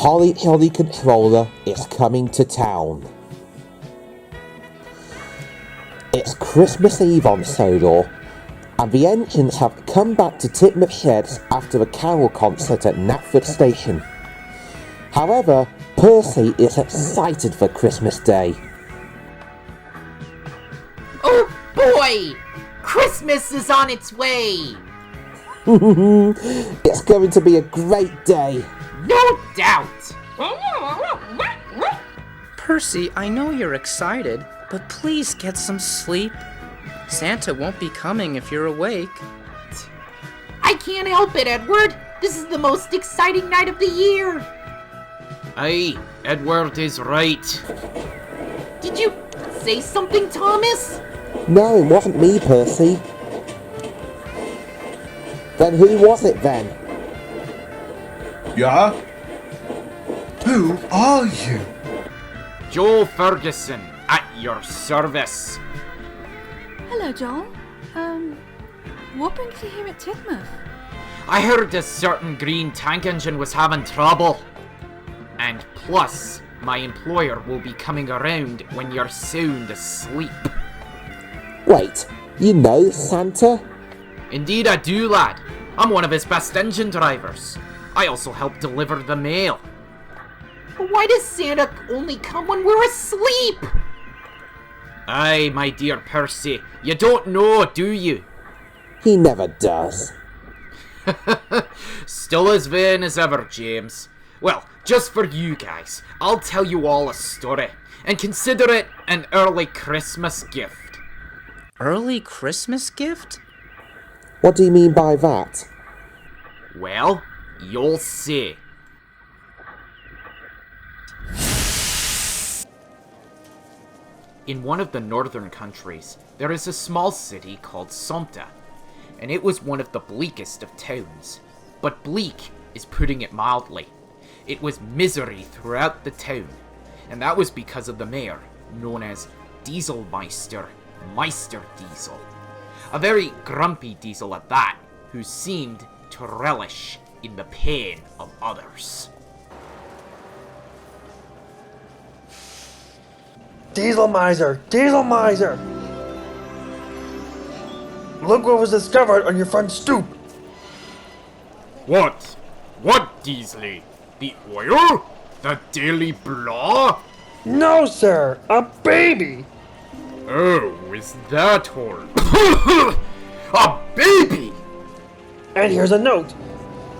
Holly Hilly Controller is coming to town. It's Christmas Eve on Sodor, and the engines have come back to Tidmouth Sheds after a carol concert at Knapford Station. However, Percy is excited for Christmas Day. Oh boy! Christmas is on its way! It's going to be a great day. No doubt! Percy, I know you're excited, but please get some sleep. Santa won't be coming if you're awake. I can't help it, Edward. This is the most exciting night of the year. Aye, Edward is right. Did you say something, Thomas? No, it wasn't me, Percy. Then who was it then? Yeah? Who are you? Joel Fergusson, at your service. Hello, Joel. What brings you here at Tidmouth? I heard a certain green tank engine was having trouble. And plus, my employer will be coming around when you're sound asleep. Wait, you know Santa? Indeed I do, lad. I'm one of his best engine drivers. I also help deliver the mail. But why does Santa only come when we're asleep? Aye, my dear Percy, you don't know, do you? He never does. Still as vain as ever, James. Well, just for you guys, I'll tell you all a story, and consider it an early Christmas gift. Early Christmas gift? What do you mean by that? Well, you'll see. In one of the northern countries, there is a small city called Somta, and it was one of the bleakest of towns. But bleak is putting it mildly. It was misery throughout the town, and that was because of the mayor, known as Dieselmeister Meisterdiesel. A very grumpy diesel at that, who seemed to relish in the pain of others. Dieselmeister! Dieselmeister! Look what was discovered on your front stoop! What? What, Diesley? The oil? The daily blah? No, sir! A baby! Oh, is that all? A baby! And here's a note.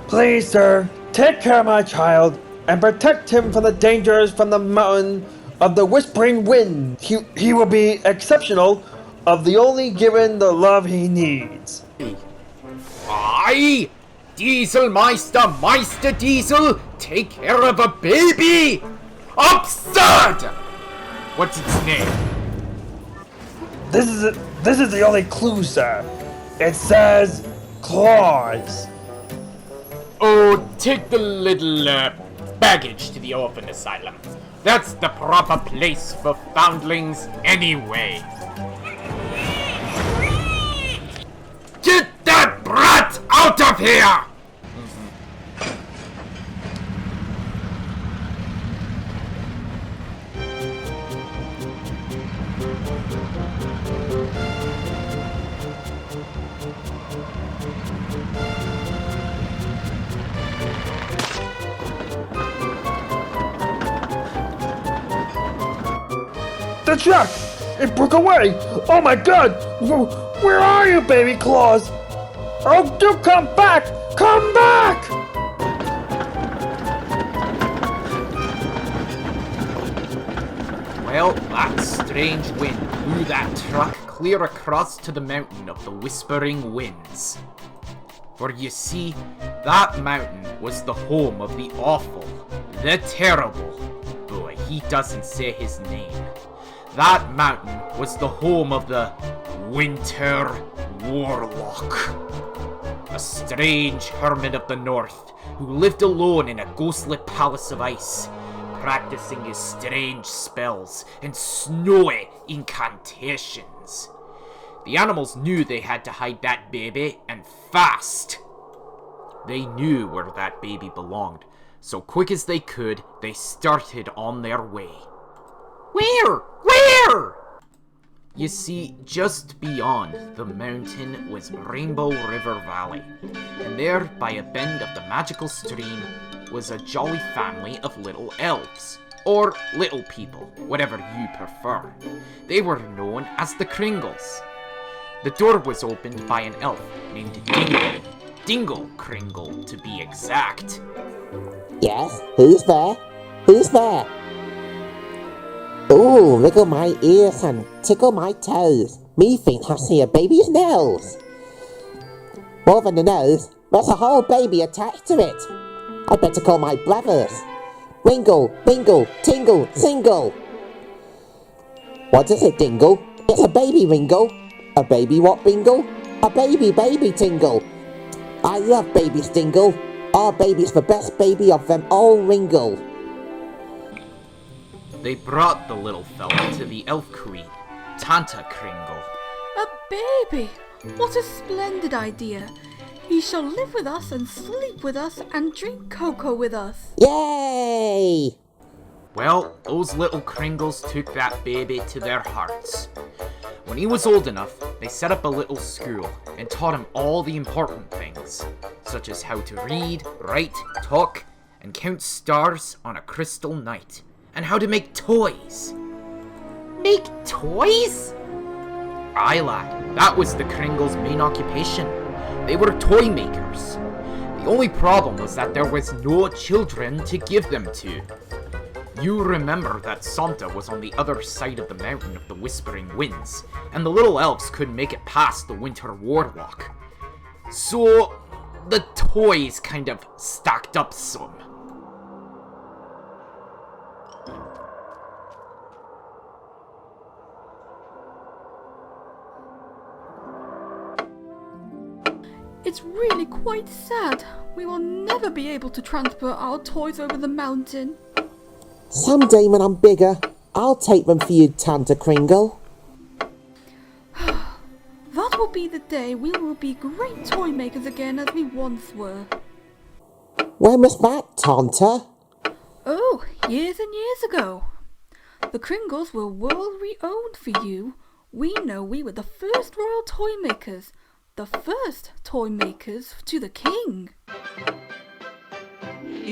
Please, sir, take care of my child and protect him from the dangers from the mountain of the whispering wind. He will be exceptional, of the only given the love he needs. Aye! Dieselmeister Meisterdiesel, take care of a baby! Absurd! What's its name? This is the only clue, sir. It says claws. Oh, take the little baggage to the orphan asylum. That's the proper place for foundlings anyway. Get that brat out of here! The truck! It broke away! Oh my god! Where are you, baby claws? Oh, do come back! Come back! Well, that strange wind blew that truck clear across to the mountain of the Whispering Winds. For you see, that mountain was the home of the awful, the terrible, boy, he doesn't say his name. That mountain was the home of the Winter Warlock. A strange hermit of the north who lived alone in a ghostly palace of ice, practicing his strange spells and snowy incantations. The animals knew they had to hide that baby, and fast. They knew where that baby belonged, so quick as they could, they started on their way. Where? Where? You see, just beyond the mountain was Rainbow River Valley, and there, by a bend of the magical stream, was a jolly family of little elves, or little people, whatever you prefer. They were known as the Kringles. The door was opened by an elf named Dingle. Dingle Kringle, to be exact. Yes, who's there? Who's there? Ooh, wriggle my ears and tickle my toes. Me thinks I see a baby's nose. More than a nose, there's a whole baby attached to it. I'd better call my brothers. Ringle, bingle, tingle, single. What is it, Dingle? It's a baby, Ringle. A baby what, Bingle? A baby tingle. I love babies, Dingle. Our baby's the best baby of them all, Ringle. They brought the little fella to the elf queen, Tanta Kringle. A baby! What a splendid idea! He shall live with us and sleep with us and drink cocoa with us. Yay! Well, those little Kringles took that baby to their hearts. When he was old enough, they set up a little school and taught him all the important things, such as how to read, write, talk, and count stars on a crystal night, and how to make toys. Make toys? Aye, lad, that was the Kringles' main occupation. They were toy makers. The only problem was that there was no children to give them to. You remember that Santa was on the other side of the mountain of the Whispering Winds, and the little elves couldn't make it past the Winter Warlock. So, the toys kind of stacked up some. It's really quite sad. We will never be able to transport our toys over the mountain. Someday when I'm bigger, I'll take them for you, Tanta Kringle. That will be the day we will be great toy makers again as we once were. When was that, Tanta? Oh, years and years ago. The Kringles were world renowned for you. We know we were the first royal toy makers. The first toy makers to the king.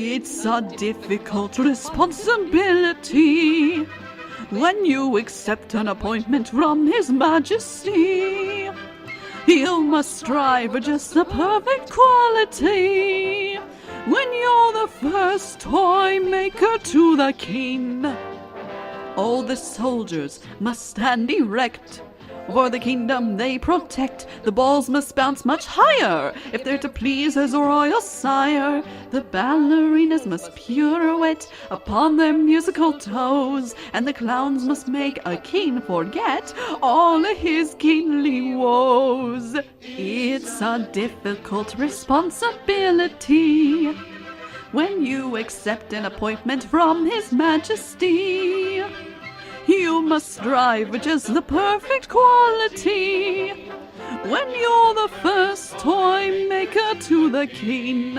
It's a difficult responsibility when you accept an appointment from His Majesty. You must strive for just the perfect quality when you're the first toy maker to the king. All the soldiers must stand erect. For the kingdom they protect, the balls must bounce much higher if they're to please his royal sire. The ballerinas must pirouette upon their musical toes, and the clowns must make a king forget all his kingly woes. It's a difficult responsibility when you accept an appointment from His Majesty. You must strive for just the perfect quality when you're the first toy maker to the king.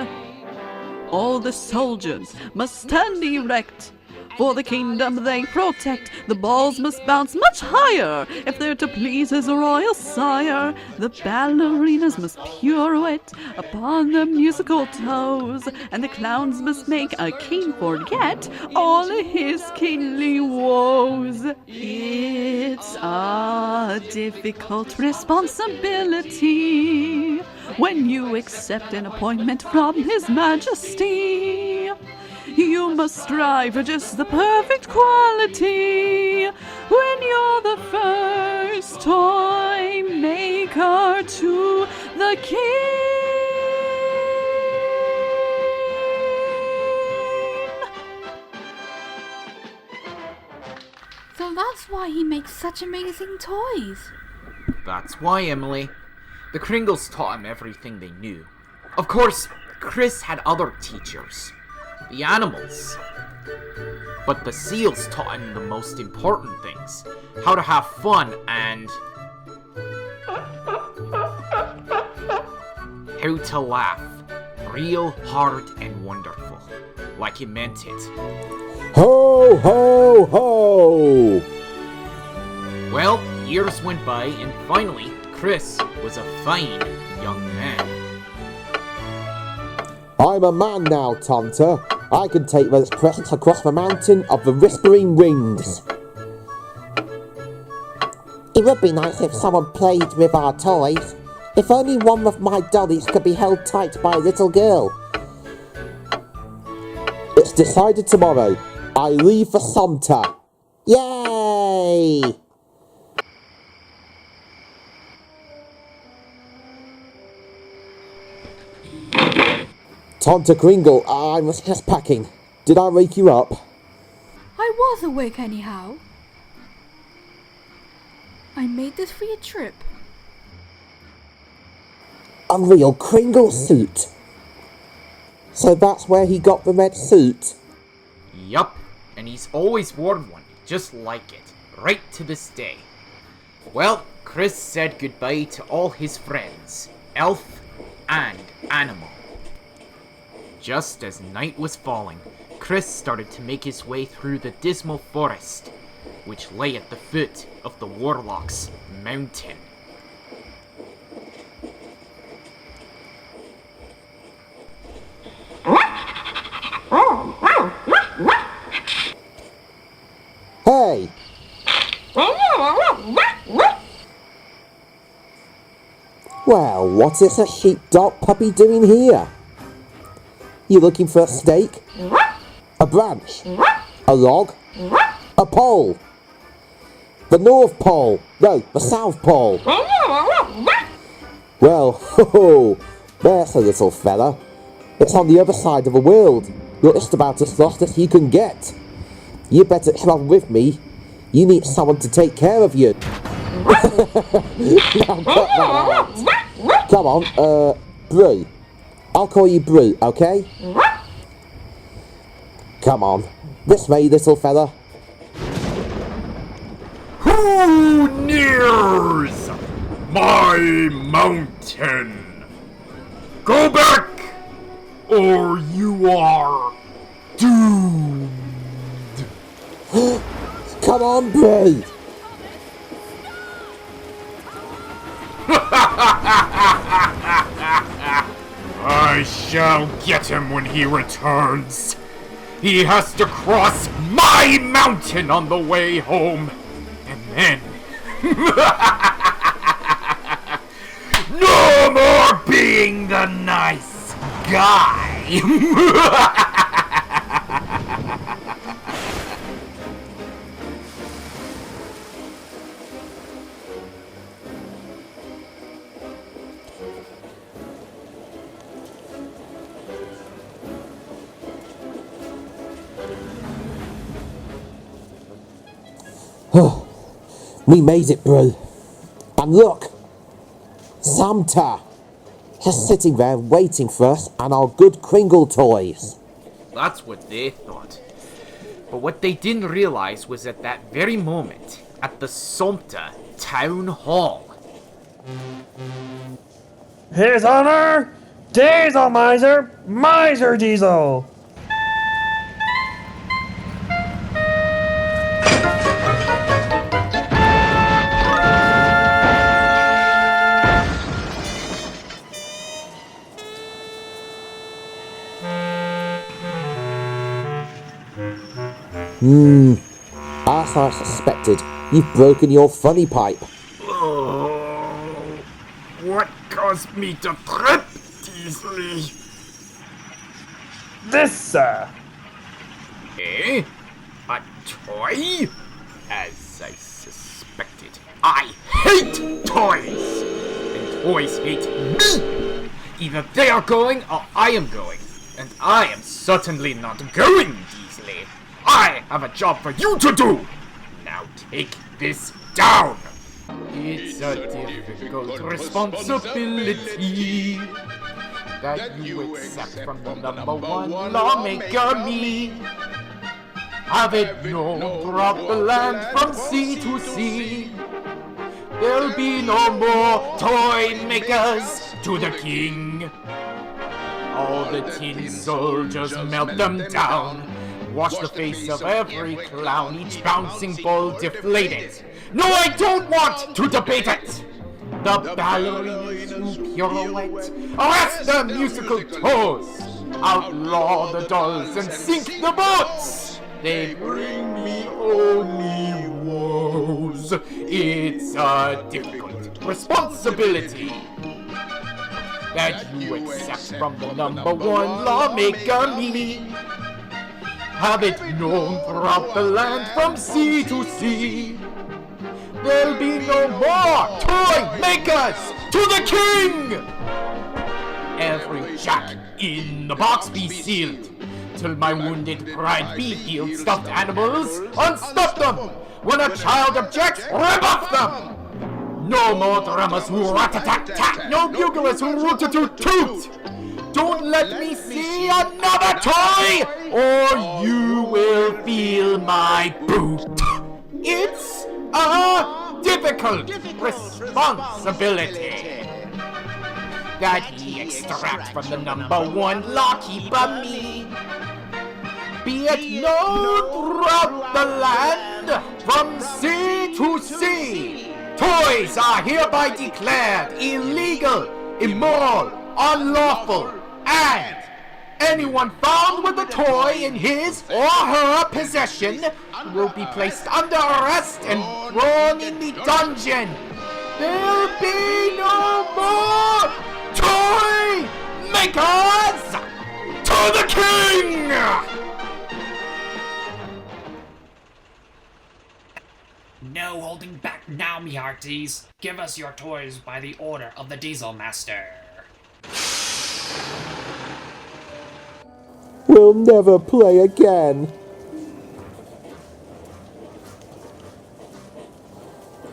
All the soldiers must stand erect. For the kingdom they protect, the balls must bounce much higher if they're to please his royal sire. The ballerinas must pirouette upon their musical toes, and the clowns must make a king forget all his kingly woes. It's a difficult responsibility when you accept an appointment from His Majesty. You must strive for just the perfect quality when you're the first toy maker to the king. So that's why he makes such amazing toys. That's why, Emily. The Kringles taught him everything they knew. Of course, Chris had other teachers. The animals. But the seals taught him the most important things. How to have fun and how to laugh. real hard and wonderful. Like he meant it. Ho, ho, ho! Well, years went by, and finally, Chris was a fine young man. I'm a man now, Tonta. I can take those presents across the mountain of the Whispering Rings. It would be nice if someone played with our toys. If only one of my dollies could be held tight by a little girl. It's decided tomorrow. I leave for Somta. Yay! Tonta Kringle, I was just packing. Did I wake you up? I was awake anyhow. I made this for your trip. A real Kringle suit. So that's where he got the red suit? Yup, and he's always worn one, just like it, right to this day. Well, Chris said goodbye to all his friends, elf and animal. Just as night was falling, Chris started to make his way through the dismal forest, which lay at the foot of the Warlock's mountain. Hey! Well, what is a sheepdog puppy doing here? You looking for a steak? A branch? A log? A pole? The North Pole? No, the South Pole. Well, ho, there's a little fella. It's on the other side of the world. You're just about as lost as you can get. You better travel with me. You need someone to take care of you. Now cut that out. Come on, Brew. I'll call you Brew, okay? Come on. This way, little fella. Who nears my mountain? Go back, or you are doomed. Come on, Brew. I shall get him when he returns. He has to cross my mountain on the way home. And then... no more being the nice guy! We made it, Brew. And look! Samta! Just sitting there waiting for us and our good Kringle toys. That's what they thought. But what they didn't realize was at that very moment, at the Somta Town Hall. His Honor, Dieselmeister Meisterdiesel. As I suspected, you've broken your funny pipe. Oh, what caused me to trip, Dieseley? This, sir. Eh? A toy? As I suspected. I hate toys! And toys hate me! Either they are going or I am going. And I am certainly not going, Dieseley. I have a job for you to do! Now take this down! It's a difficult responsibility that you accept from the number one lawmaker, me. Having no proper land from sea to sea, there'll be no more toy makers to the king. All the tin soldiers melt them down. Wash the face of every clown, each bouncing ball deflated. No, I don't want to debate it! The ballerinas who pirouette, arrest the musical toes, outlaw the dolls and sink the boats! They bring me only woes. It's a difficult responsibility that you accept from the number one lawmaker, me. Have it known throughout the land from sea to sea. There'll be no more toy makers to the king! Every jack in the box be sealed, till my wounded pride be healed. Stuffed animals, unstuff them! When a child objects, rebuff them! No more drummers who rat-a-tat-tat, no buglers who root-a-toot-toot! Don't let me see another toy, or you will feel my boot! It's a difficult responsibility that he extract from the number one lawkeeper, me. Be it known throughout the land, from sea to sea, toys are hereby declared illegal, immoral, unlawful, and anyone found with a toy in his or her possession will be placed under arrest and thrown in the dungeon. There'll be no more toy makers to the king! No holding back now, me hearties. Give us your toys by the order of the Dieselmeister. We'll never play again.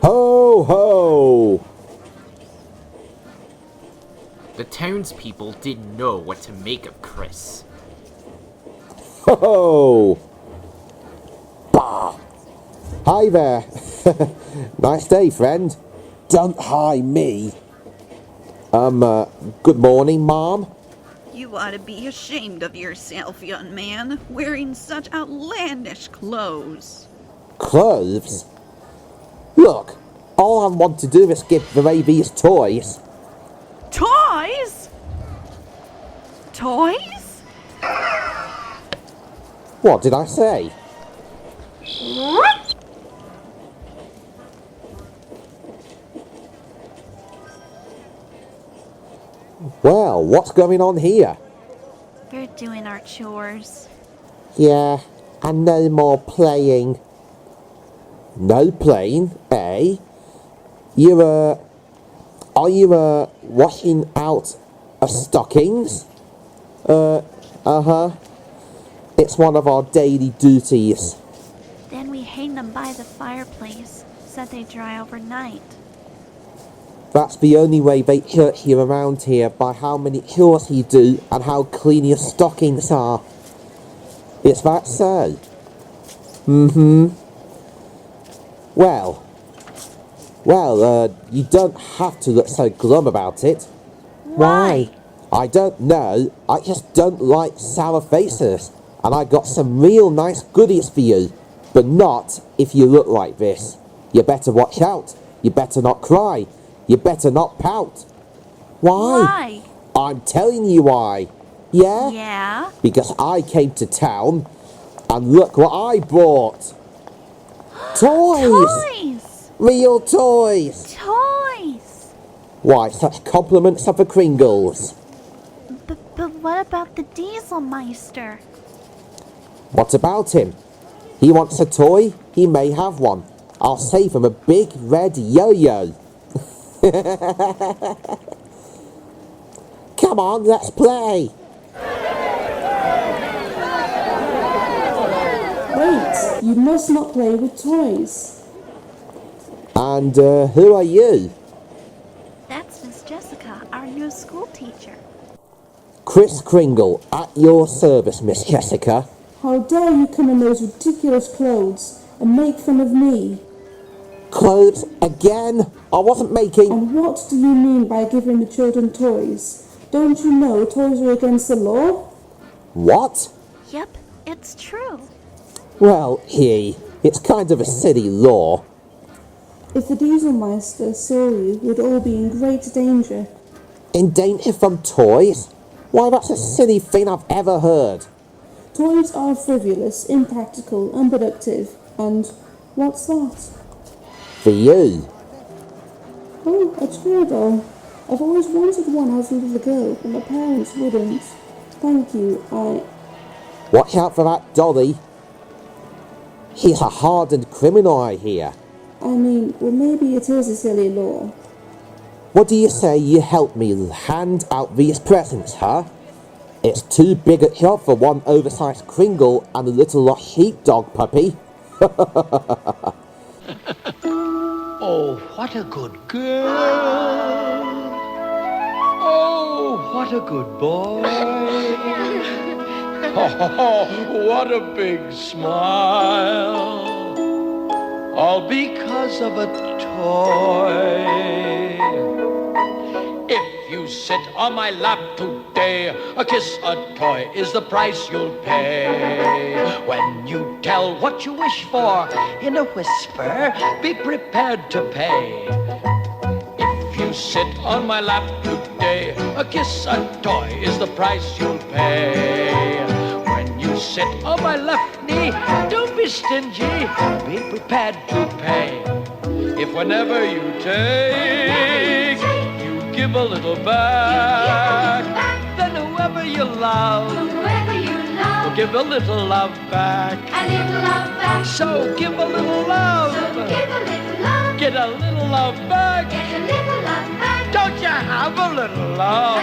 Ho ho! The townspeople didn't know what to make of Chris. Ho ho! Bah! Hi there. Nice day, friend. Don't hi me. Good morning, Mom. You ought to be ashamed of yourself, young man, wearing such outlandish clothes. Clothes? Look, all I want to do is give the babies toys. Toys? Toys? What did I say? Well, what's going on here? We're doing our chores. Yeah, and no more playing. No playing, eh? Are you, washing out stockings? Uh-huh. It's one of our daily duties. Then we hang them by the fireplace so they dry overnight. That's the only way they church you around here, by how many chores you do and how clean your stockings are. Is that so? Mm-hmm. Well, you don't have to look so glum about it. Why? I don't know. I just don't like sour faces. And I got some real nice goodies for you. But not if you look like this. You better watch out. You better not cry. You better not pout. Why? I'm telling you why. Yeah? Yeah? Because I came to town and look what I bought. Toys! Toys! Real toys! Toys! Why, such compliments of the Kringles. But what about the Dieselmeister? What about him? He wants a toy, he may have one. I'll save him a big red yo-yo. Come on, let's play. Wait, you must not play with toys. And who are you? That's Miss Jessica, our new school teacher. Kris Kringle, at your service, Miss Jessica. How dare you come in those ridiculous clothes and make fun of me? Clothes again? I wasn't making... And what do you mean by giving the children toys? Don't you know toys are against the law? What? Yep, it's true. Well, it's kind of a silly law. If the Dieselmeister saw you, we'd all be in great danger. In danger from toys? Why, that's a silly thing I've ever heard. Toys are frivolous, impractical, unproductive, and what's that? For you. Oh, a chair doll. I've always wanted one as a little girl, but my parents wouldn't. Thank you, Watch out for that dolly. He's a hardened criminal, I hear. I mean, well, maybe it is a silly law. What do you say you help me hand out these presents, huh? It's too big a job for one oversized Kringle and a little lost sheepdog puppy. Oh, what a good girl. Oh, what a good boy. Oh, what a big smile. All because of a toy. If you sit on my lap today, a kiss, a toy is the price you'll pay. When you tell what you wish for in a whisper, be prepared to pay. If you sit on my lap today, a kiss, a toy is the price you'll pay. When you sit on my left knee, don't be stingy, be prepared to pay. If whenever you take, you give a little back, then whoever you love will give a little love back. So give a little love, get a little love back. Don't you have a little love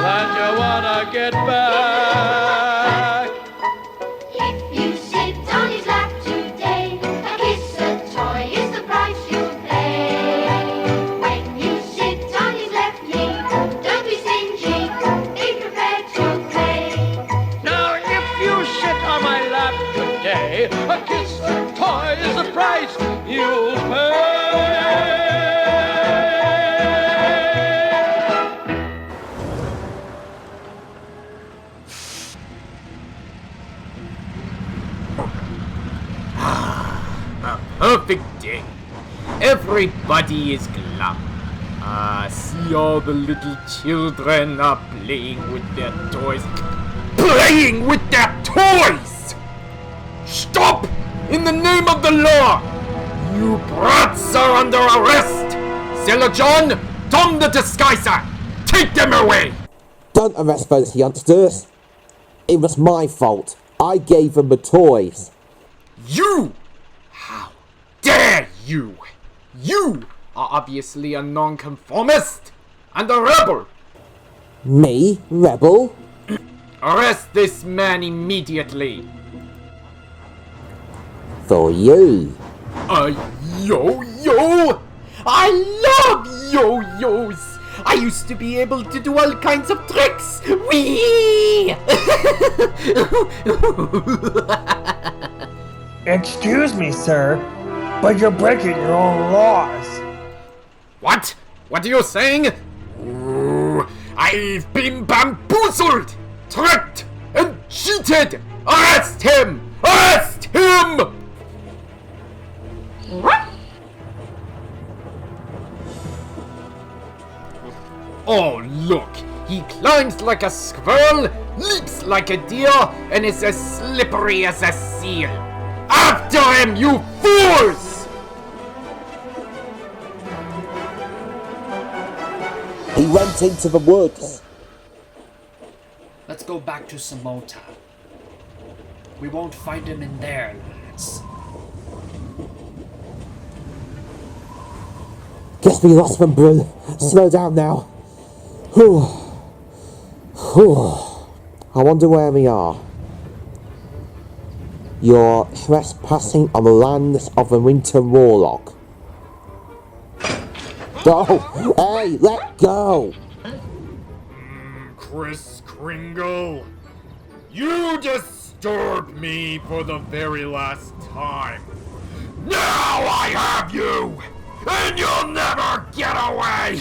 that you wanna get back? If you sit on his lap today, a kiss, a toy is the price you'll pay. When you sit on his left knee, don't be stingy, be prepared to pay. Now if you sit on my lap today, a kiss, a toy is the price you'll pay. Perfect day. Everybody is glum. See all the little children are playing with their toys. Playing with their toys! Stop! In the name of the law! You brats are under arrest! Sailor John, Tom the Disguiser, take them away! Don't arrest those youngsters. It was my fault. I gave them the toys. You! How dare you! You are obviously a nonconformist and a rebel! Me? Rebel? Arrest this man immediately! For you. Yo-yo! I love yo-yos! I used to be able to do all kinds of tricks! Whee! Excuse me, sir, but you're breaking your own laws. What? What are you saying? Ooh, I've been bamboozled, tricked, and cheated! Arrest him! Arrest him! Oh, look! He climbs like a squirrel, leaps like a deer, and is as slippery as a seal! After him, you fools! He went into the woods. Let's go back to Samota. We won't find him in there, lads. Guess we lost them, Bryn. Slow down now. Whew. Whew. I wonder where we are. You're trespassing on the lands of the Winter Warlock. Oh, hey, let go! Kris Kringle, you disturbed me for the very last time. Now I have you, and you'll never get away!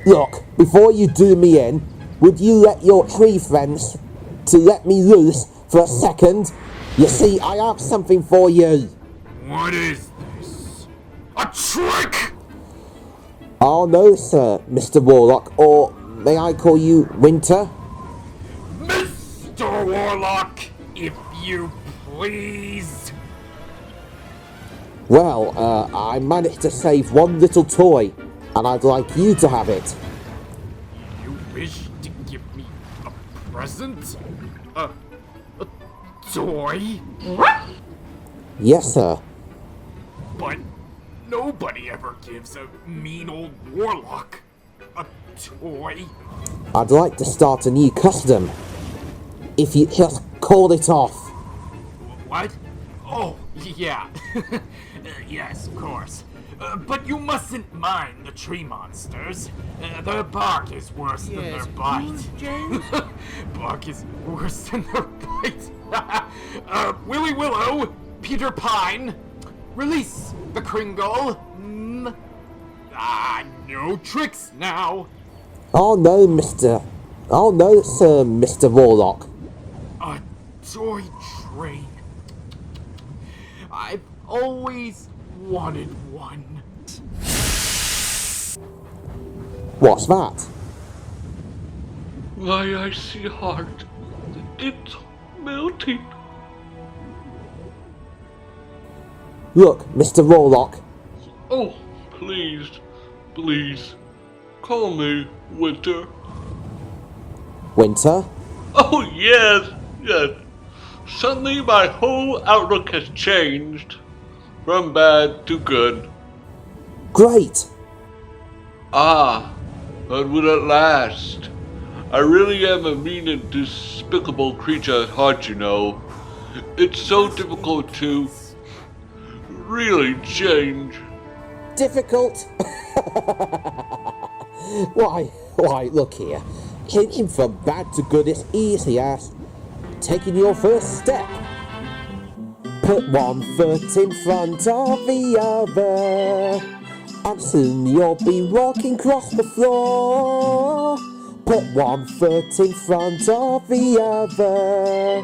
Look, before you do me in, would you let your tree friends to let me loose for a second? You see, I have something for you. What is this? A trick? Oh no, sir, Mr. Warlock, or may I call you Winter? Mr. Warlock, if you please. Well, I managed to save one little toy, and I'd like you to have it. You wish to give me a present? A toy? Yes, sir. But nobody ever gives a mean old warlock a toy. I'd like to start a new custom. If you just call it off. What? Oh, yeah. Yes, of course. But you mustn't mind the tree monsters. Their bark is worse than their bite. Bark is worse than their bite. Willy Willow, Peter Pine, release the Kringle. No tricks now. Oh no, sir, Mr. Warlock. A toy train. I've always wanted one. What's that? My icy heart, it's melting. Look, Mr. Warlock. Oh, please, please, call me Winter. Winter? Oh, yes. Suddenly my whole outlook has changed from bad to good. Great! Ah, but will it last? I really am a mean and despicable creature at heart, you know. It's so difficult to really change. Difficult? Why, look here. Changing from bad to good is easy as taking your first step. Put one foot in front of the other, and soon you'll be walking across the floor. Put one foot in front of the other,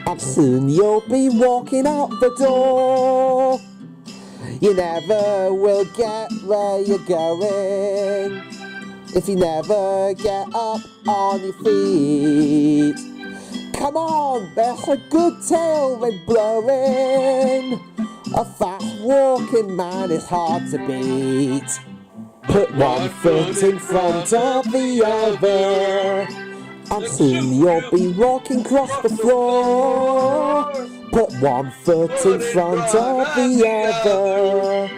and soon you'll be walking out the door. You never will get where you're going if you never get up on your feet. Come on, there's a good tailwind blowing. A fast walking man is hard to beat. Put one foot in front of the other, and soon you'll be walking across the floor. Put one foot in front of the other,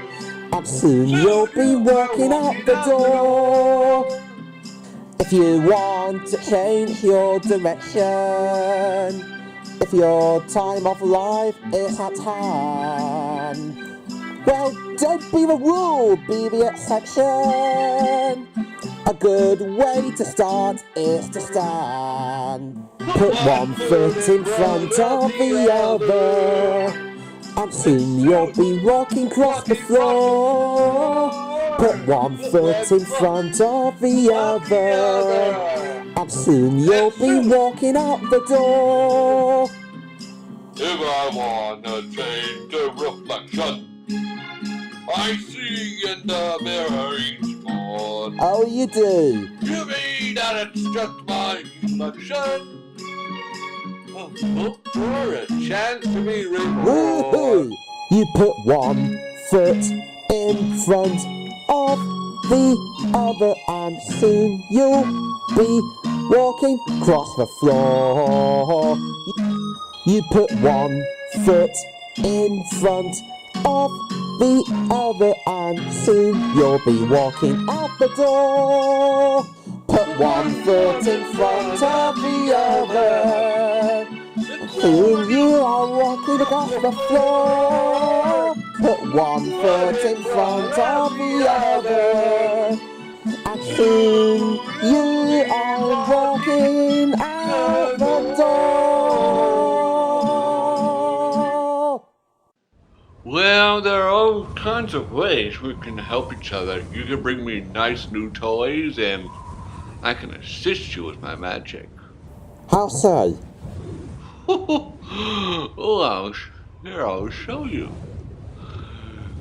and soon you'll be walking out the door. If you want to change your direction, if your time of life is at hand, well, don't be the rule, be the exception. A good way to start is to stand. Put one foot in front of the other, and soon you'll be walking across the floor. Put one foot in front of the other, and soon you'll be walking out the door. If I wanna change the reflection I see in the mirror each morn. Oh, you do? You mean that it's just my reflection? For a chance to be reborn. Woohoo! You put one foot in front of the other, and soon you'll be walking across the floor. You put one foot in front of the other, and soon you'll be walking out the door. Put one foot in front of the other, soon you are walking across the floor. Put one foot in front of the other, and soon you are walking out the door. Well, they're all tons of ways we can help each other. You can bring me nice new toys, and I can assist you with my magic. How so? Well, I'll show you.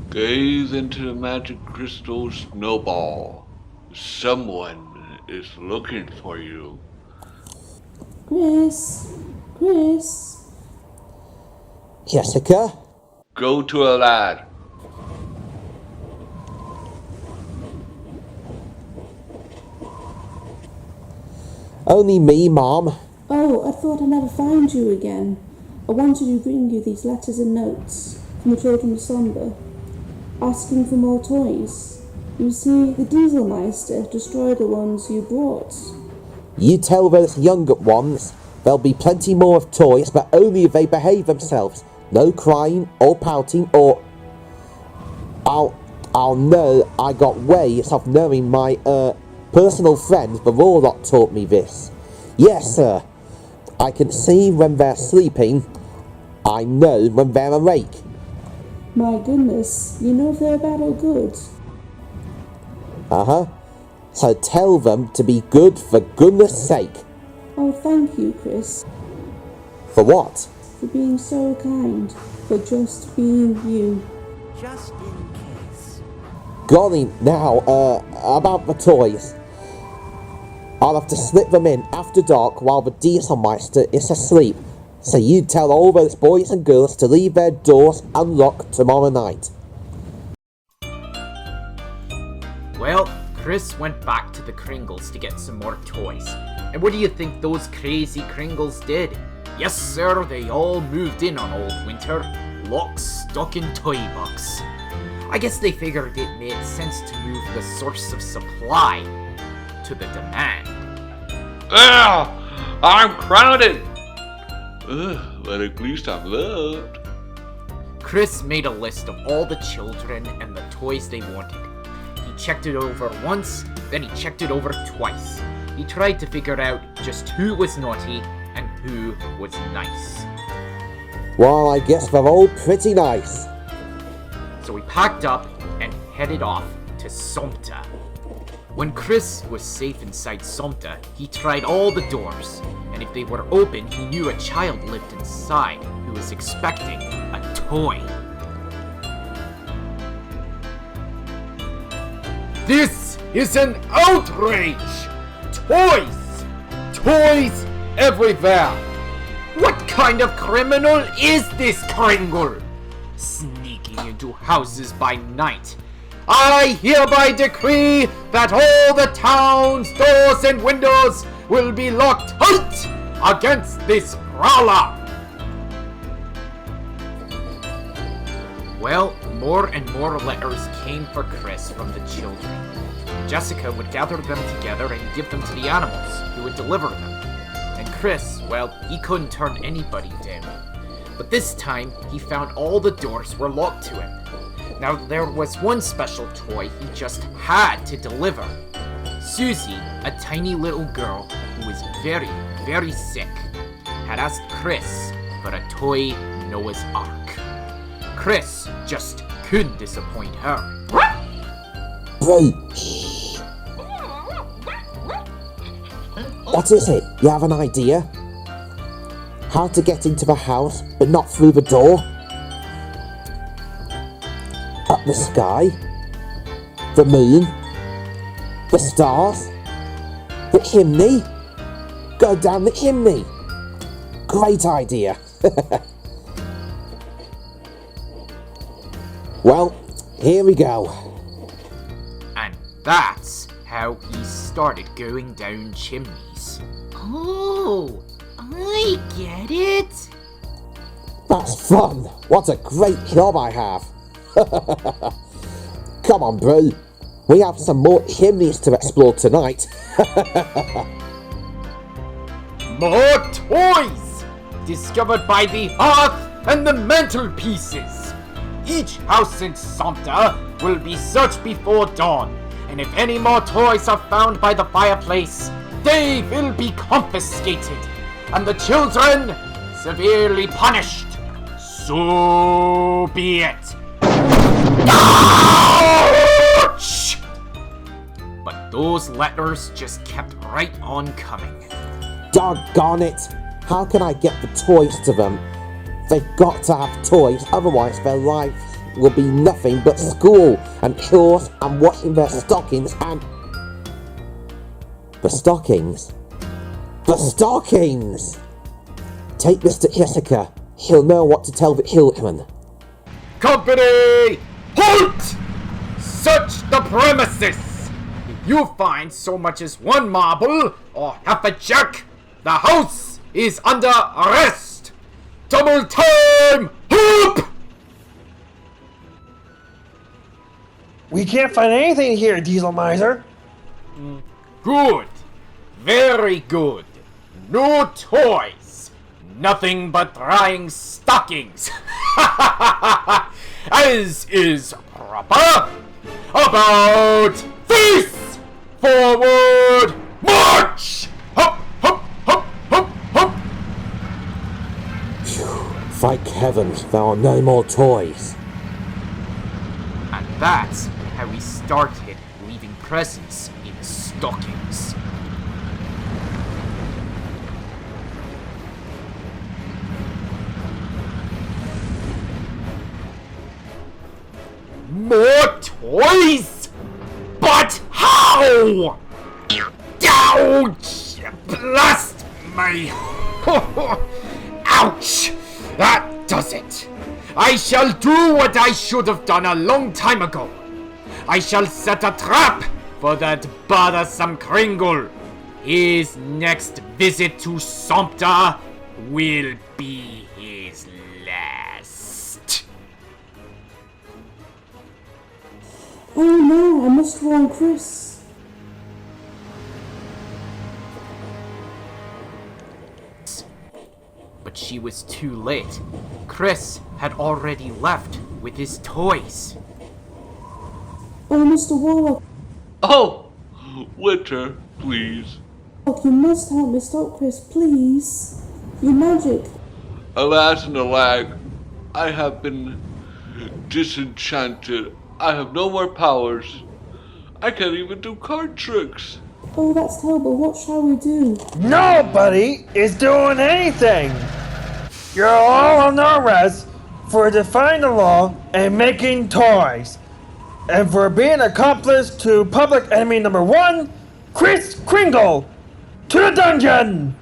Gaze into the magic crystal snowball. Someone is looking for you. Chris. Jessica? Go to a lad. Only me, Mom. Oh, I thought I'd never find you again. I wanted to bring you these letters and notes from the children of Somber, asking for more toys. You see, the Dieselmeister destroyed the ones you brought. You tell those younger ones there'll be plenty more of toys, but only if they behave themselves. No crying or pouting or... I'll know I got ways of knowing my, personal friends. The Warlock taught me this. Yes, sir. I can see when they're sleeping. I know when they're awake. My goodness, you know if they're bad or good? Uh-huh. So tell them to be good for goodness sake. Oh, thank you, Chris. For what? For being so kind. For just being you. Just in case. Golly, now, about the toys. I'll have to slip them in after dark while the Dieselmeister is asleep. So you tell all those boys and girls to leave their doors unlocked tomorrow night. Well, Chris went back to the Kringles to get some more toys. And what do you think those crazy Kringles did? Yes, sir, they all moved in on Old Winter, lock, stock, and toy box. I guess they figured it made sense to move the source of supply to the demand. Ah! I'm crowded! But at least I'm loved. Chris made a list of all the children and the toys they wanted. He checked it over once, then he checked it over twice. He tried to figure out just who was naughty and who was nice. Well, I guess they're all pretty nice. So he packed up and headed off to Somta. When Chris was safe inside Somta, he tried all the doors, and if they were open, he knew a child lived inside who was expecting a toy. This is an outrage! Toys! Toys everywhere! What kind of criminal is this Kringle? Sneaking into houses by night. I hereby decree that all the town's doors and windows will be locked tight against this prowler. Well, more and more letters came for Chris from the children. Jessica would gather them together and give them to the animals, who would deliver them. And Chris, well, he couldn't turn anybody down. But this time, he found all the doors were locked to him. Now, there was one special toy he just had to deliver. Susie, a tiny little girl who was very, very sick, had asked Chris for a toy Noah's Ark. Chris just couldn't disappoint her. Bro, shh. What is it? You have an idea? How to get into the house, but not through the door? Up the sky? The moon? The stars? The chimney? Go down the chimney! Great idea! Well, here we go. And that's how he started going down chimneys. Oh, I get it. That's fun! What a great job I have! Come on, bro. We have some more chimneys to explore tonight. More toys! Discovered by the hearth and the mantelpieces. Each house in Somta will be searched before dawn, and if any more toys are found by the fireplace, they will be confiscated, and the children severely punished. So be it. Ah! March! But those letters just kept right on coming. Doggone it! How can I get the toys to them? They've got to have toys, otherwise their life will be nothing but school and chores and washing their stockings and... The stockings? The stockings! Take this to Jessica. He'll know what to tell the children. Company! Halt! Search the premises! If you find so much as one marble or half a jack, the house is under arrest! Double time! Hoop! We can't find anything here, Dieselmeister. Good. Very good. No toys. Nothing but drying stockings. As is proper. About face! Forward! March! Hop, hop, hop, hop, hop! Thank heavens there are no more toys. And that's how we started leaving presents in stockings. More toys? But how? Ouch! Blast me! Ouch! That does it! I shall do what I should have done a long time ago. I shall set a trap for that bothersome Kringle. His next visit to Sumpter will be his last. Oh no, I must warn Chris. But she was too late. Chris had already left with his toys. Oh, Mr. Warlock. Oh! Winter, please. You must help me stop Chris, please. Your magic. Alas and alag, I have been disenchanted. I have no more powers. I can't even do card tricks. Oh, that's terrible. What shall we do? Nobody is doing anything. You're all on arrest for defying the law and making toys. And for being accomplice to public enemy number 1, Chris Kringle! To the dungeon!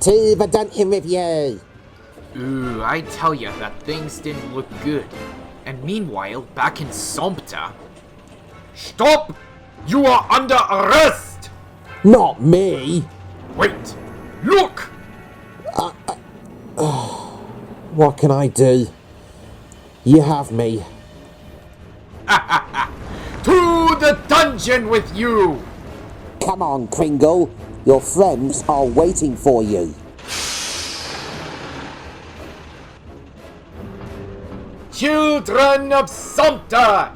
To the dungeon with you! Ooh, I tell ya that things didn't look good. And meanwhile, back in Sumpter... Stop! You are under arrest! Not me! Wait! Look! What can I do? You have me. To the dungeon with you! Come on, Kringle. Your friends are waiting for you. Children of Sumpter!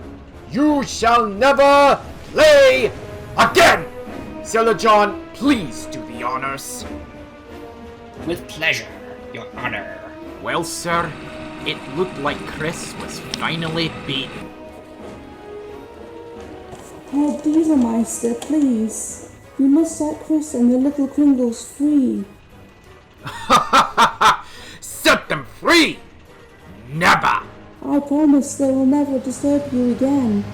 You shall never play again! Sailor John, please do the honors. With pleasure, Your Honor. Well, sir, it looked like Chris was finally beaten. Herr Dieselmeister, please. You must set Chris and the little Kringles free. Set them free! Never! I promise they will never disturb you again.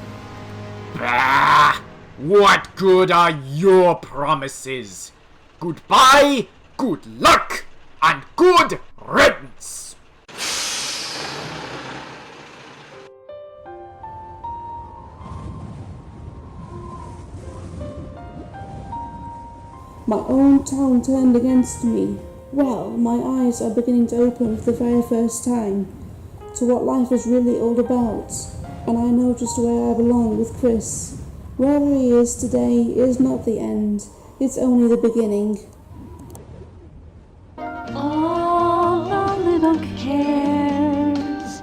Bah! What good are your promises? Goodbye, good luck, and good riddance! My own town turned against me. Well, my eyes are beginning to open for the very first time to what life is really all about, and I know just where I belong with Chris. Wherever he is today is not the end, it's only the beginning. All the little cares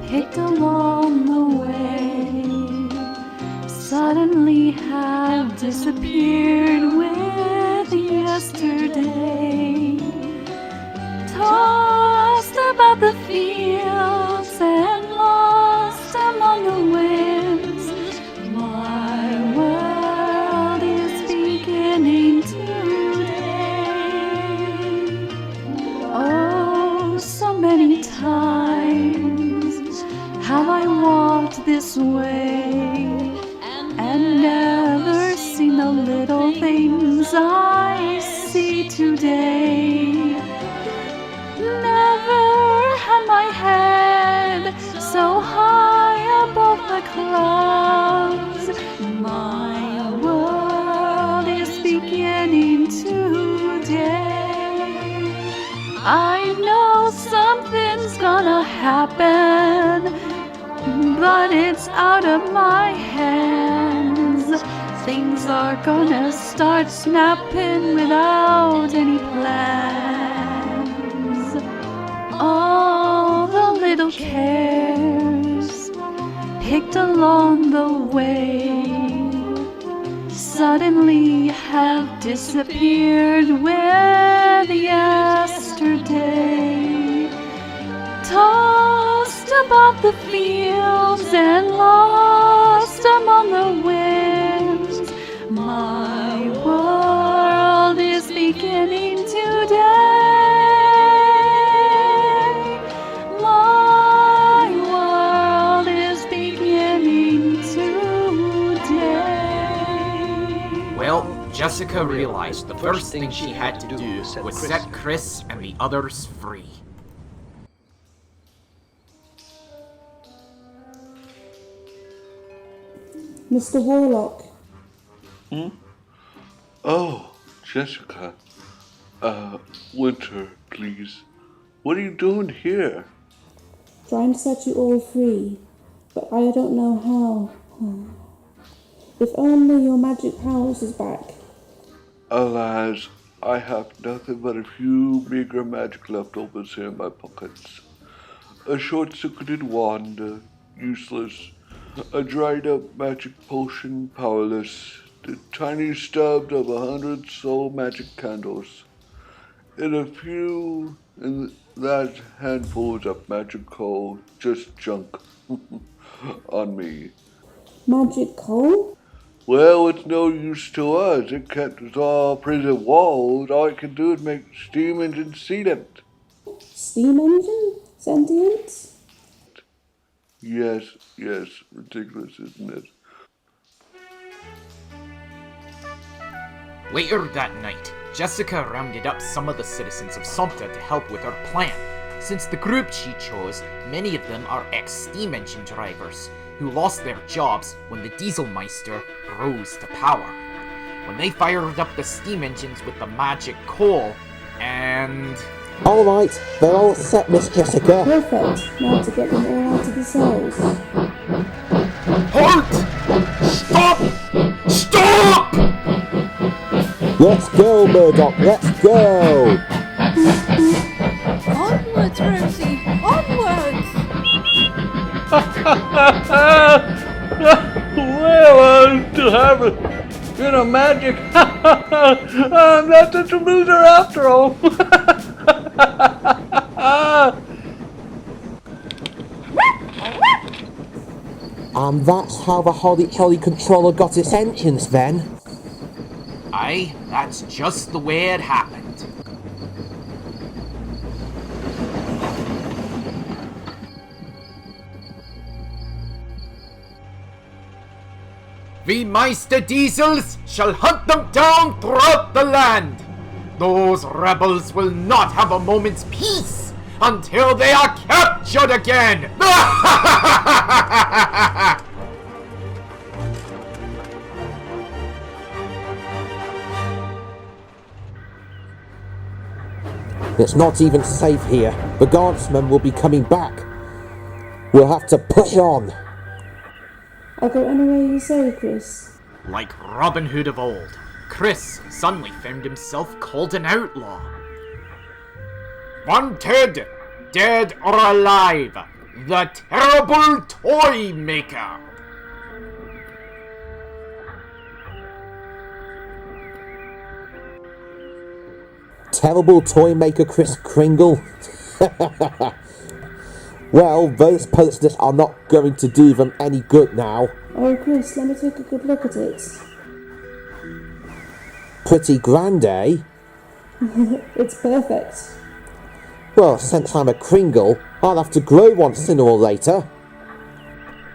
picked along the way suddenly have disappeared with yesterday. Tossed about the fields and lost among and never seen the little things I see today. Never had my head so high above the clouds. My world is beginning today. I know something's gonna happen, but it's out of my hands. Things are gonna start snapping without any plans. All the little cares picked along the way suddenly have disappeared with yesterday. Tossed about the fields and lost among the winds, my world is beginning today. My world is beginning today. Well, Jessica realized the first thing she had to do was set Chris and the others free. Mr. Warlock. Oh, Jessica. Winter, please. What are you doing here? Trying to set you all free, but I don't know how. If only your magic powers is back. Alas, I have nothing but a few meager magic leftovers here in my pockets. A short-circuited wand, useless. A dried-up magic potion, powerless. The tiny stub of 100 soul magic candles. And that handfuls of magic coal, just junk on me. Magic coal? Well, it's no use to us. It can't dissolve prison walls. All it can do is make steam engines sealant. Steam engine? Sentient? Yes, ridiculous, isn't it? Later that night, Jessica rounded up some of the citizens of Sumter to help with her plan. Since the group she chose, many of them are ex-steam engine drivers, who lost their jobs when the Dieselmeister rose to power. When they fired up the steam engines with the magic coal, and... Alright, they're all set, Miss Jessica. Perfect. Now to get them all out of the cells. Halt! Stop! Stop! Let's go, Murdoch, let's go! Onwards, Rosie, onwards! Well, I still have it. You know, magic. I'm not such a loser after all. And that's how the Holly Jolly controller got its entrance then? Aye, that's just the way it happened. We Meisterdiesels shall hunt them down throughout the land. Those rebels will not have a moment's peace until they are captured again. It's not even safe here. The guardsmen will be coming back. We'll have to push on. I'll go anywhere you say, Chris. Like Robin Hood of old, Chris suddenly found himself called an outlaw. Wanted, dead or alive, the terrible toy maker. Terrible toy maker Chris Kringle? Well, those posters are not going to do them any good now. Oh, Chris, let me take a good look at it. Pretty grand, eh? It's perfect. Well, since I'm a Kringle, I'll have to grow one sooner or later.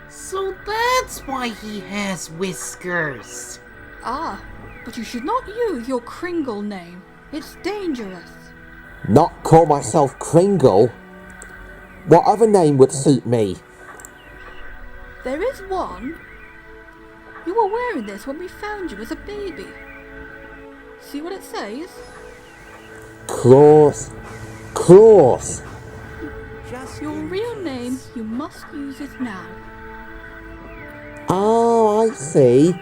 So that's why he has whiskers. Ah, but you should not use your Kringle name. It's dangerous. Not call myself Kringle? What other name would suit me? There is one. You were wearing this when we found you as a baby. See what it says? Claus. Claus. Your real name, you must use it now. Oh, I see.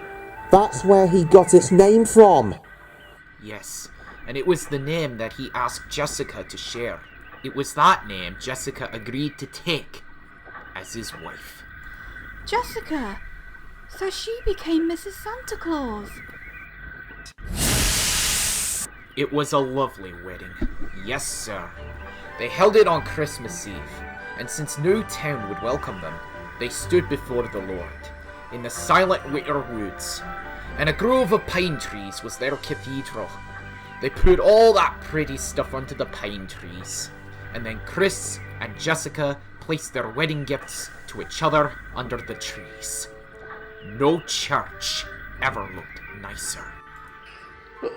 That's where he got his name from. Yes, and it was the name that he asked Jessica to share. It was that name Jessica agreed to take as his wife. Jessica! So she became Mrs. Santa Claus. It was a lovely wedding. Yes, sir. They held it on Christmas Eve, and since no town would welcome them, they stood before the Lord, in the silent winter woods, and a grove of pine trees was their cathedral. They put all that pretty stuff onto the pine trees, and then Chris and Jessica placed their wedding gifts to each other under the trees. No church ever looked nicer.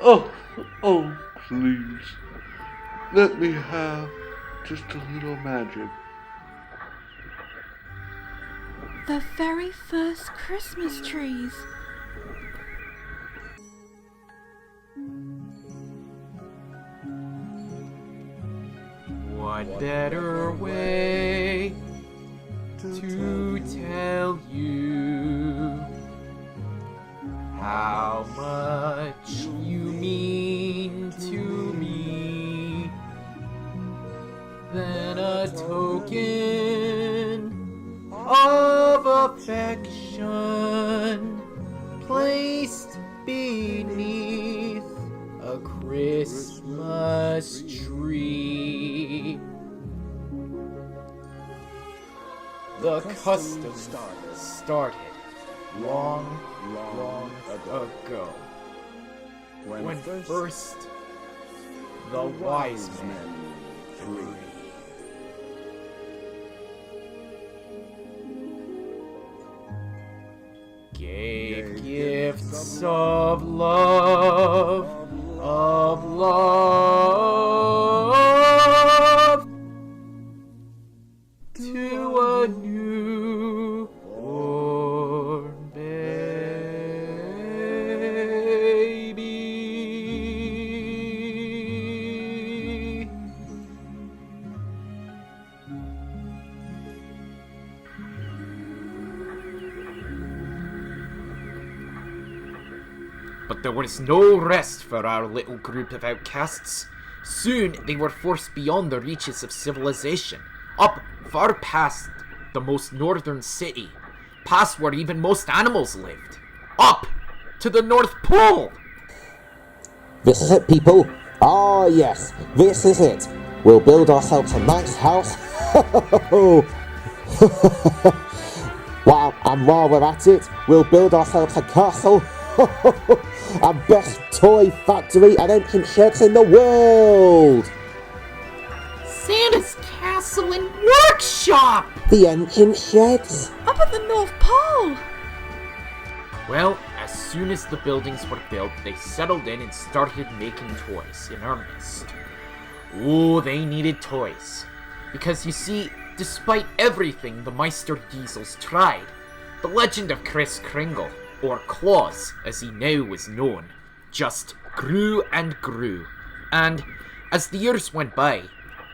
Oh, please. Let me have just a little magic. The very first Christmas trees. What better way to tell you how much you mean to me than a token of affection placed beneath a Christmas tree. The custom started long ago, when first the wise men three gave gifts of love, to a newborn baby. But there was no rest for our little group of outcasts. Soon they were forced beyond the reaches of civilization, up far past the most northern city, past where even most animals lived, up to the North Pole. This is it, people. Ah, yes, this is it. We'll build ourselves a nice house. While we're at it, we'll build ourselves a castle. Our best toy factory and ancient sheds in the world. Santa's castle and workshop! The ancient sheds. Up at the North Pole! Well, as soon as the buildings were built, they settled in and started making toys in earnest. Oh, they needed toys. Because you see, despite everything the Meisterdiesels tried, the legend of Kris Kringle, or Claus as he now was known, just grew and grew. And as the years went by,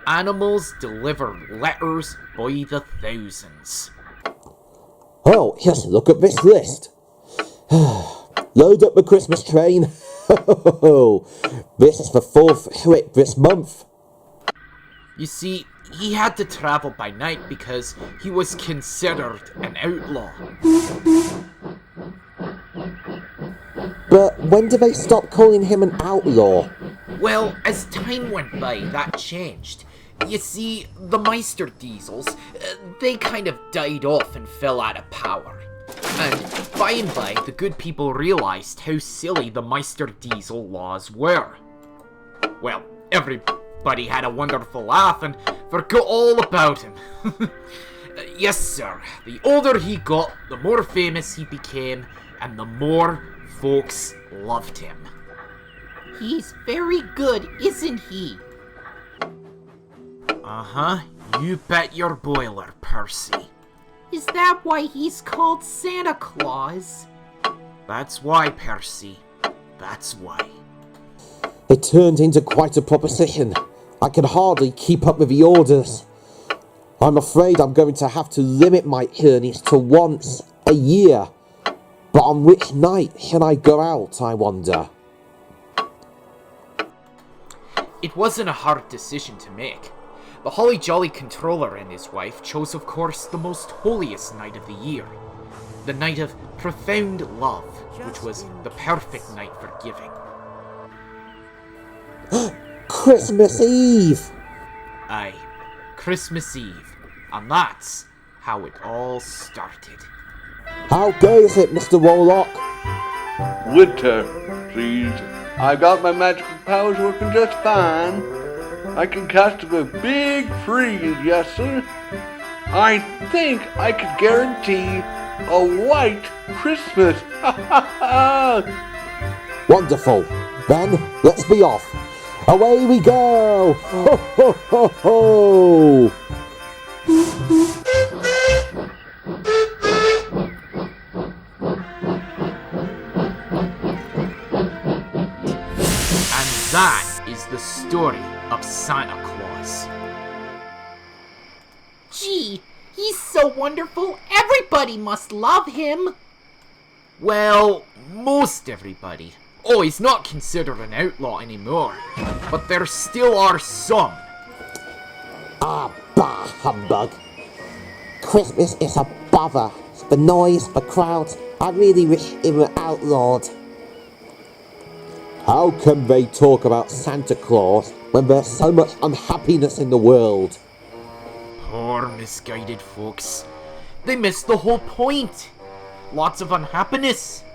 animals delivered letters by the thousands. Oh, just look at this list. Load up the Christmas train. This is the 4th trip this month. You see, he had to travel by night because he was considered an outlaw. But when did they stop calling him an outlaw? Well, as time went by, that changed. You see, the Meisterdiesels, they kind of died off and fell out of power. And by and by, the good people realized how silly the Meisterdiesel laws were. Well, everybody had a wonderful laugh and forgot all about him. Yes, sir. The older he got, the more famous he became, and the more folks loved him. He's very good, isn't he? Uh-huh. You bet your boiler, Percy. Is that why he's called Santa Claus? That's why, Percy. That's why. It turned into quite a proposition. I can hardly keep up with the orders. I'm afraid I'm going to have to limit my journeys to once a year. But on which night shall I go out, I wonder? It wasn't a hard decision to make. The Holly Jolly Controller and his wife chose, of course, the most holiest night of the year. The night of profound love, which was the perfect night for giving. Christmas Eve! Aye, Christmas Eve. And that's how it all started. How goes it, Mr. Warlock? Winter, please. I got my magical powers working just fine. I can cast a big freeze, yes sir. I think I could guarantee a white Christmas. Wonderful. Then, let's be off. Away we go! Ho ho ho ho! And that is the story of Santa Claus. Gee, he's so wonderful, everybody must love him. Well, most everybody. Oh, he's not considered an outlaw anymore, but there still are some. Ah, bah, humbug. Christmas is a bother. The noise, the crowds. I really wish it were outlawed. How can they talk about Santa Claus when there's so much unhappiness in the world? Poor misguided folks. They missed the whole point. Lots of unhappiness.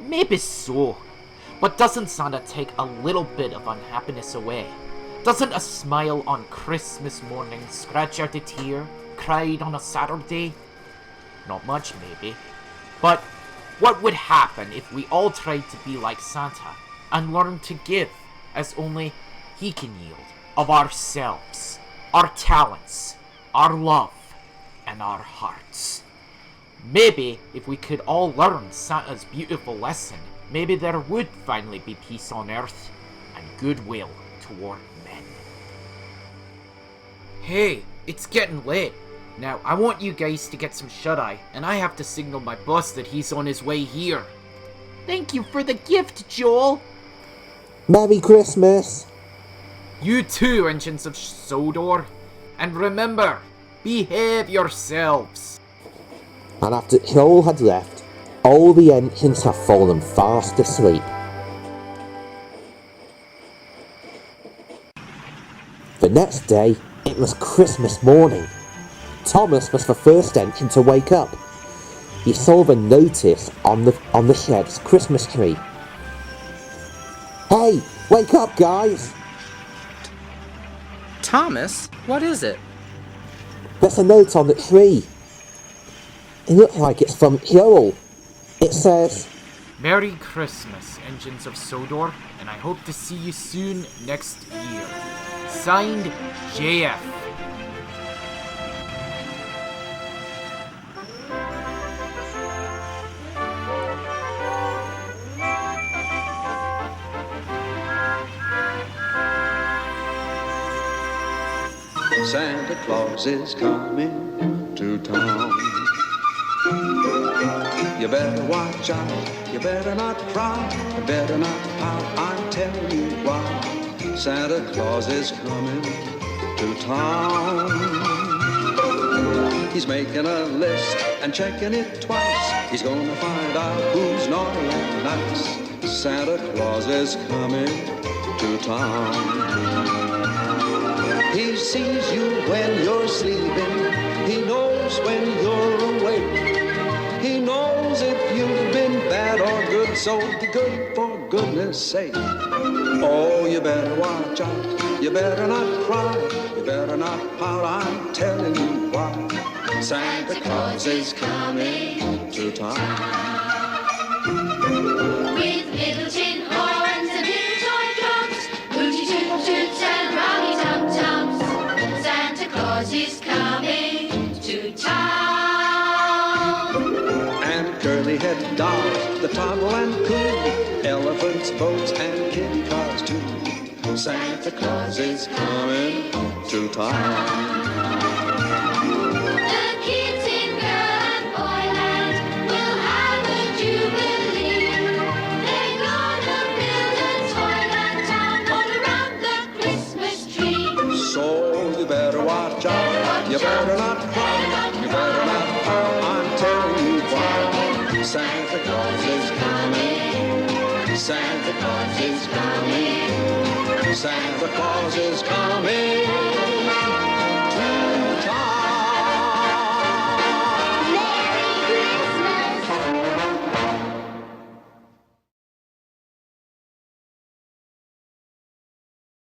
Maybe so. But doesn't Santa take a little bit of unhappiness away? Doesn't a smile on Christmas morning scratch out a tear cried on a Saturday? Not much, maybe. But what would happen if we all tried to be like Santa and learn to give as only he can yield of ourselves, our talents, our love, and our hearts? Maybe if we could all learn Santa's beautiful lesson, maybe there would finally be peace on earth and goodwill toward men. Hey, it's getting late. Now, I want you guys to get some shut-eye, and I have to signal my boss that he's on his way here. Thank you for the gift, Joel. Merry Christmas. You too, Engines of Sodor. And remember, behave yourselves. And after Joel had left, all the engines had fallen fast asleep. The next day, it was Christmas morning. Thomas was the first engine to wake up. He saw the notice on the shed's Christmas tree. Hey, wake up, guys! Thomas, what is it? There's a note on the tree. It looks like it's from Joel. It says, Merry Christmas, Engines of Sodor, and I hope to see you soon next year. Signed, JF. Santa Claus is coming to town. You better watch out, you better not cry, you better not pout, I'm telling you why. Santa Claus is coming to town. He's making a list and checking it twice. He's gonna find out who's naughty and nice. Santa Claus is coming to town. He sees you when you're sleeping. He knows when you're awake. He knows if you've been bad or good, so be good for goodness sake. Oh, you better watch out. You better not cry. You better not pout. I'm telling you why. Santa Claus is coming to town. With little tin horns and little toy drums, hooty toot toots and rowdy tum tums, Santa Claus is coming to town. And curly-headed dolls, the toddle and coon, elephants, boats, and kitty cars too. Santa Claus is coming to town. The kids in girl and boyland will have a jubilee. They're gonna build a toyland town all around the Christmas tree. So you better watch out, you better not cry, you better not pout, I'm telling you why. Santa Claus is coming, Santa Claus is coming, Santa Claus is coming.